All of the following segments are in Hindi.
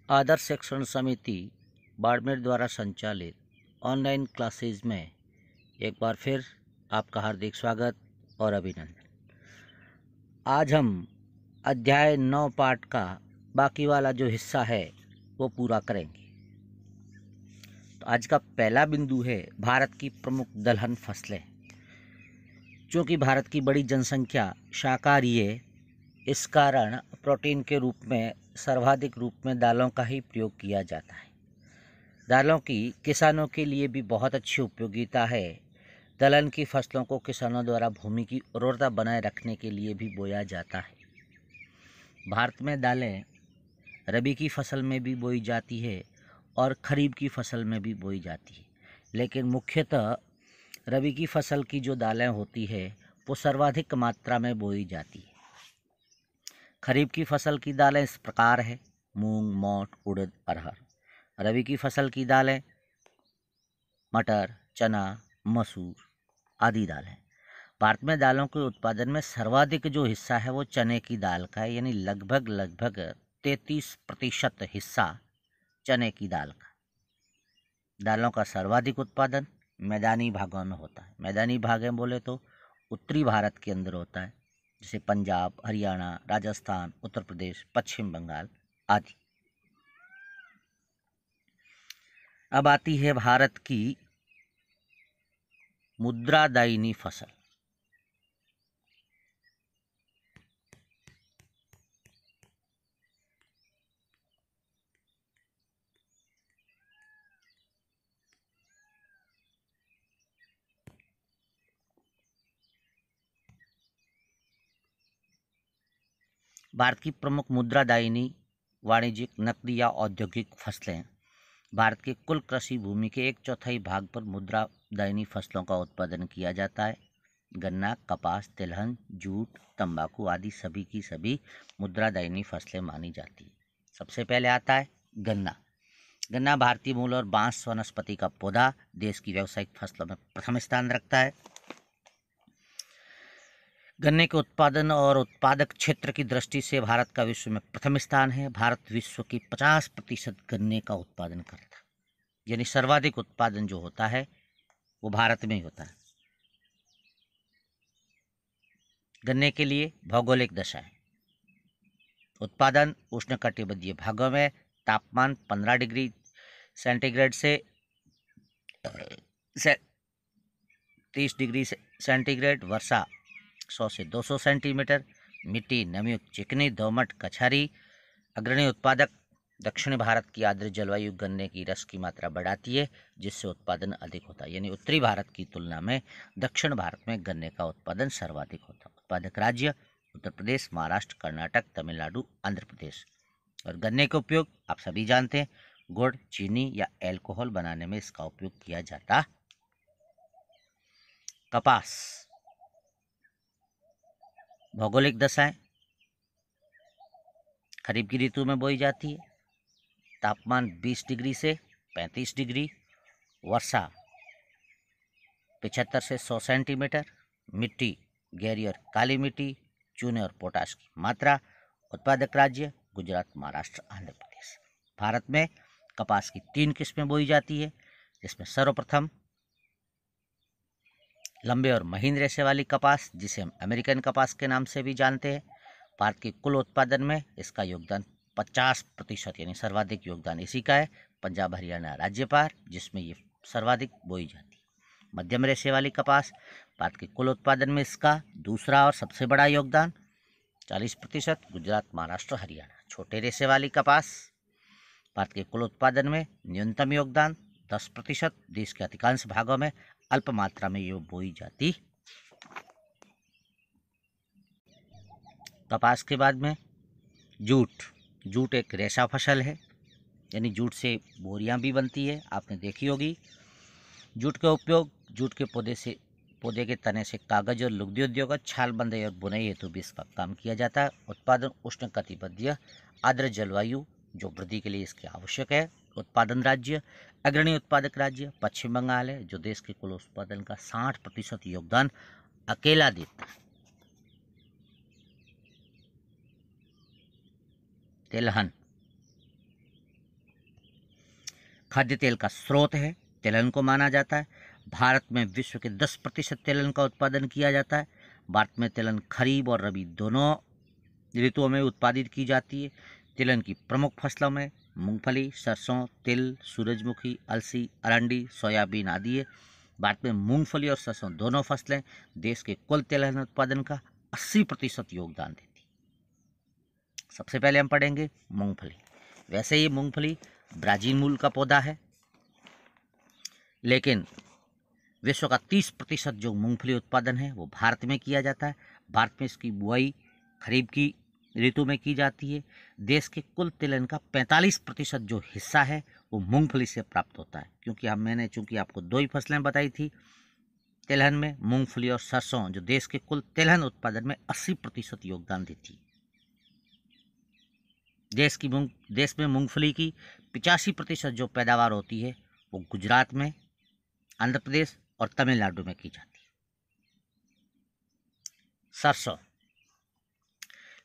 आदर्श शिक्षण समिति बाड़मेर द्वारा संचालित ऑनलाइन क्लासेज में एक बार फिर आपका हार्दिक स्वागत और अभिनंदन। आज हम अध्याय 9 पाठ का बाकी वाला जो हिस्सा है वो पूरा करेंगे। तो आज का पहला बिंदु है भारत की प्रमुख दलहन फसलें। चूँकि भारत की बड़ी जनसंख्या शाकाहारी है, इस कारण प्रोटीन के रूप में सर्वाधिक रूप में दालों का ही प्रयोग किया जाता है। दालों की किसानों के लिए भी बहुत अच्छी उपयोगिता है। दलहन की फसलों को किसानों द्वारा भूमि की उर्वरता बनाए रखने के लिए भी बोया जाता है। भारत में दालें रबी की फसल में भी बोई जाती है और खरीफ की फसल में भी बोई जाती है, लेकिन मुख्यतः रबी की फसल की जो दालें होती है वो सर्वाधिक मात्रा में बोई जाती है। खरीफ की फसल की दालें इस प्रकार है: मूंग, मोठ, उड़द, अरहर। रबी की फसल की दालें मटर, चना, मसूर आदि दालें। भारत में दालों के उत्पादन में सर्वाधिक जो हिस्सा है वो चने की दाल का है, यानी लगभग 33% हिस्सा चने की दाल का। दालों का सर्वाधिक उत्पादन मैदानी भागों में होता है। मैदानी भागें बोले तो उत्तरी भारत के अंदर होता है, जैसे पंजाब, हरियाणा, राजस्थान, उत्तर प्रदेश, पश्चिम बंगाल आदि। अब आती है भारत की मुद्रादायिनी फसल। भारत की प्रमुख मुद्रादायिनी वाणिज्यिक, नकदी या औद्योगिक फसलें। भारत के कुल कृषि भूमि के 1/4 भाग पर मुद्रादायिनी फसलों का उत्पादन किया जाता है। गन्ना, कपास, तिलहन, जूट, तंबाकू आदि सभी की सभी मुद्रादायिनी फसलें मानी जाती है। सबसे पहले आता है गन्ना। गन्ना भारतीय मूल और बांस वनस्पति का पौधा देश की व्यावसायिक फसलों में प्रथम स्थान रखता है। गन्ने के उत्पादन और उत्पादक क्षेत्र की दृष्टि से भारत का विश्व में प्रथम स्थान है। भारत विश्व की 50% गन्ने का उत्पादन करता है, यानी सर्वाधिक उत्पादन जो होता है वो भारत में ही होता है। गन्ने के लिए भौगोलिक दशा है। उत्पादन उष्णकटिबंधीय भागों में, तापमान 15 डिग्री सेंटीग्रेड से 30 डिग्री सेंटीग्रेड, वर्षा 100 से 200 सेंटीमीटर, मिट्टी नमीयुक्त, चिकनी, दोमट, कछारी। अग्रणी उत्पादक दक्षिण भारत की आर्द्र जलवायु गन्ने की रस की मात्रा बढ़ाती है, जिससे उत्पादन अधिक होता है। यानी उत्तरी भारत की तुलना में दक्षिण भारत में गन्ने का उत्पादन सर्वाधिक होता है। उत्पादक राज्य उत्तर प्रदेश, महाराष्ट्र, कर्नाटक, तमिलनाडु, आंध्र प्रदेश। और गन्ने का उपयोग आप सभी जानते हैं, गुड़, चीनी या एल्कोहल बनाने में इसका उपयोग किया जाता। कपास। भौगोलिक दशाएं: खरीफ की ऋतु में बोई जाती है। तापमान 20 डिग्री से 35 डिग्री, वर्षा 75 से 100 सेंटीमीटर, मिट्टी गहरी और काली मिट्टी, चूने और पोटाश की मात्रा। उत्पादक राज्य गुजरात, महाराष्ट्र, आंध्र प्रदेश। भारत में कपास की 3 किस्में बोई जाती है, जिसमें सर्वप्रथम लंबे और महीन रेशे वाली कपास, जिसे हम अमेरिकन कपास के नाम से भी जानते हैं। भारत के कुल उत्पादन में इसका योगदान 50%, यानी सर्वाधिक योगदान इसी का है। पंजाब, हरियाणा राज्य पर, जिसमें ये सर्वाधिक बोई जाती है। मध्यम रेशे वाली कपास, भारत के कुल उत्पादन में इसका दूसरा और सबसे बड़ा योगदान 40%, गुजरात, महाराष्ट्र, हरियाणा। छोटे रेशे वाली कपास, भारत के कुल उत्पादन में न्यूनतम योगदान 10%, देश के अधिकांश भागों में अल्प मात्रा में ये बोई जाती। कपास के बाद में जूट। जूट एक रेशा फसल है, यानी जूट से बोरियां भी बनती है, आपने देखी होगी। जूट का उपयोग जूट के पौधे के तने से कागज और लुगदी उद्योग, छाल बंधाई और बुनाई हेतु भी इसका काम किया जाता है। उत्पादन उष्णकटिबंधीय आर्द्र जलवायु जो वृद्धि के लिए इसके आवश्यक है। उत्पादन राज्य अग्रणी उत्पादक राज्य पश्चिम बंगाल है, जो देश के कुल उत्पादन का 60% योगदान अकेला देता है। तिलहन। खाद्य तेल का स्रोत है, तिलहन को माना जाता है। भारत में विश्व के 10% तिलहन का उत्पादन किया जाता है। भारत में तिलहन खरीफ और रबी दोनों ऋतुओं में उत्पादित की जाती है। तिलहन की प्रमुख फसलों में मूंगफली, सरसों, तिल, सूरजमुखी, अलसी, अरंडी, सोयाबीन आदि है। भारत में मूंगफली और सरसों दोनों फसलें देश के कुल तिलहन उत्पादन का 80% योगदान देती है। सबसे पहले हम पढ़ेंगे मूंगफली। वैसे ये मूंगफली ब्राजील मूल का पौधा है, लेकिन विश्व का 30% जो मूंगफली उत्पादन है वो भारत में किया जाता है। भारत में इसकी बुआई खरीफ की ऋतु में की जाती है। देश के कुल तिलहन का 45% जो हिस्सा है वो मूंगफली से प्राप्त होता है। क्योंकि मैंने चूंकि आपको दो ही फसलें बताई थी तिलहन में, मूंगफली और सरसों, जो देश के कुल तिलहन उत्पादन में 80% योगदान देती है। देश में मूंगफली की 85% जो पैदावार होती है वो गुजरात में, आंध्र प्रदेश और तमिलनाडु में की जाती है। सरसों,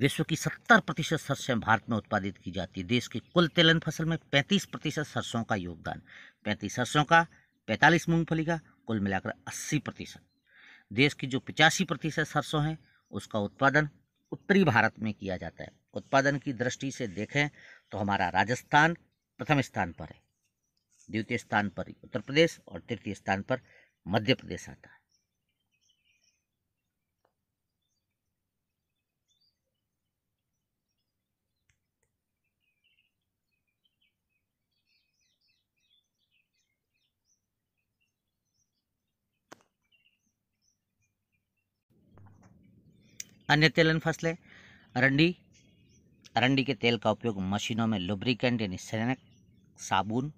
विश्व की 70% सरसों भारत में उत्पादित की जाती है। देश की कुल तिलहन फसल में 35% सरसों का योगदान, 35 सरसों का, 45 मूंगफली का, कुल मिलाकर 80%। देश की जो 85% सरसों है उसका उत्पादन उत्तरी भारत में किया जाता है। उत्पादन की दृष्टि से देखें तो हमारा राजस्थान प्रथम स्थान पर है, द्वितीय स्थान पर उत्तर प्रदेश और तृतीय स्थान पर मध्य प्रदेश आता है। अन्य तिलहन फसलें अरंडी। अरंडी के तेल का उपयोग मशीनों में लुब्रिकेंट यानी सैनिक, साबुन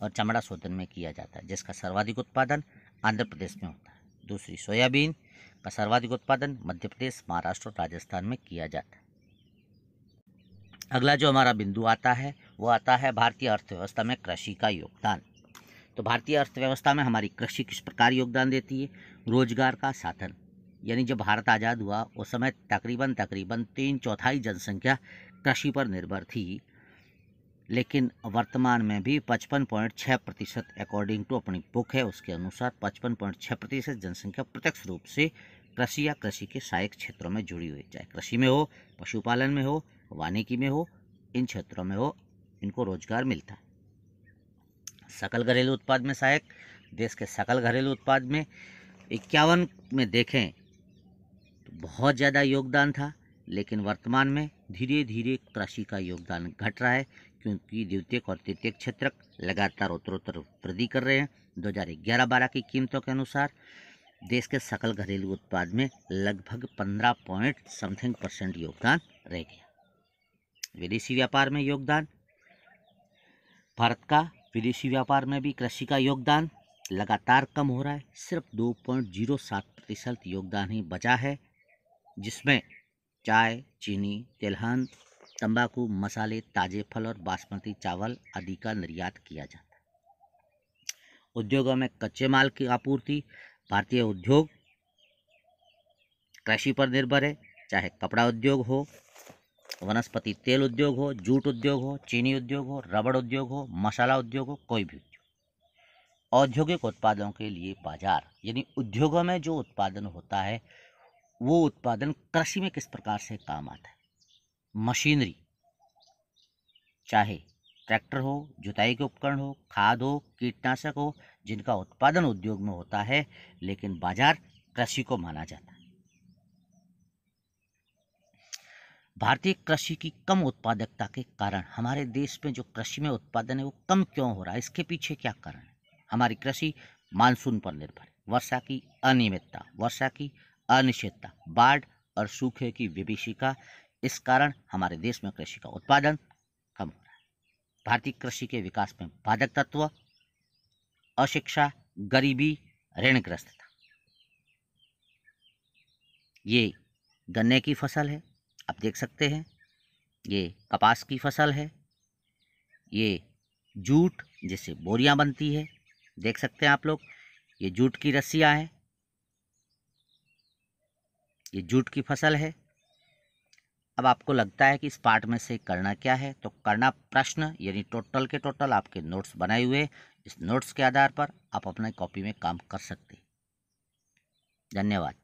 और चमड़ा शोधन में किया जाता है, जिसका सर्वाधिक उत्पादन आंध्र प्रदेश में होता है। दूसरी, सोयाबीन का सर्वाधिक उत्पादन मध्य प्रदेश, महाराष्ट्र और राजस्थान में किया जाता है। अगला जो हमारा बिंदु आता है वो आता है भारतीय अर्थव्यवस्था में कृषि का योगदान। तो भारतीय अर्थव्यवस्था में हमारी कृषि किस प्रकार योगदान देती है? रोजगार का साधन, यानी जब भारत आज़ाद हुआ उस समय तकरीबन 3/4 जनसंख्या कृषि पर निर्भर थी, लेकिन वर्तमान में भी 55.6% अकॉर्डिंग टू अपनी बुक है उसके अनुसार 55.6% जनसंख्या प्रत्यक्ष रूप से कृषि या कृषि के सहायक क्षेत्रों में जुड़ी हुई, चाहे कृषि में हो, पशुपालन में हो, वानिकी में हो, इन क्षेत्रों में हो, इनको रोजगार मिलता है। सकल घरेलू उत्पाद में सहायक, देश के सकल घरेलू उत्पाद में 51 में देखें तो बहुत ज़्यादा योगदान था, लेकिन वर्तमान में धीरे धीरे कृषि का योगदान घट रहा है, क्योंकि द्वितीयक और तृतीयक क्षेत्र लगातार उत्तरोत्तर वृद्धि कर रहे हैं। 2011-12 की कीमतों के अनुसार देश के सकल घरेलू उत्पाद में लगभग 15% योगदान रह गया। विदेशी व्यापार में योगदान, भारत का विदेशी व्यापार में भी कृषि का योगदान लगातार कम हो रहा है। सिर्फ 2.07% योगदान ही बचा है, जिसमें चाय, चीनी, तिलहन, तंबाकू, मसाले, ताजे फल और बासमती चावल आदि का निर्यात किया जाता है। उद्योगों में कच्चे माल की आपूर्ति, भारतीय उद्योग कृषि पर निर्भर है, चाहे कपड़ा उद्योग हो, वनस्पति तेल उद्योग हो, जूट उद्योग हो, चीनी उद्योग हो, रबड़ उद्योग हो, मसाला उद्योग हो, कोई भी उद्योग। औद्योगिक उत्पादों के लिए बाजार, यानी उद्योगों में जो उत्पादन होता है वो उत्पादन कृषि में किस प्रकार से काम आता है। मशीनरी, चाहे ट्रैक्टर हो, जुताई के उपकरण हो, खाद हो, कीटनाशक हो, जिनका उत्पादन उद्योग में होता है, लेकिन बाजार कृषि को माना जाता है। भारतीय कृषि की कम उत्पादकता के कारण हमारे देश में जो कृषि में उत्पादन है वो कम क्यों हो रहा है? इसके पीछे क्या कारण है? हमारी कृषि मानसून पर निर्भर है। वर्षा की अनियमितता, वर्षा की अनिश्चितता, बाढ़ और सूखे की विभीषिका, इस कारण हमारे देश में कृषि का उत्पादन कम हो रहा है। भारतीय कृषि के विकास में बाधक तत्व अशिक्षा, गरीबी, ऋणग्रस्तता। ये गन्ने की फसल है, आप देख सकते हैं, ये कपास की फसल है, ये जूट जिससे बोरियां बनती है, देख सकते हैं आप लोग, ये जूट की रस्सियां हैं, ये जूट की फसल है। अब आपको लगता है कि इस पार्ट में से करना क्या है, तो करना प्रश्न यानी टोटल के टोटल आपके नोट्स बनाए हुए, इस नोट्स के आधार पर आप अपने कॉपी में काम कर सकते हैं। धन्यवाद।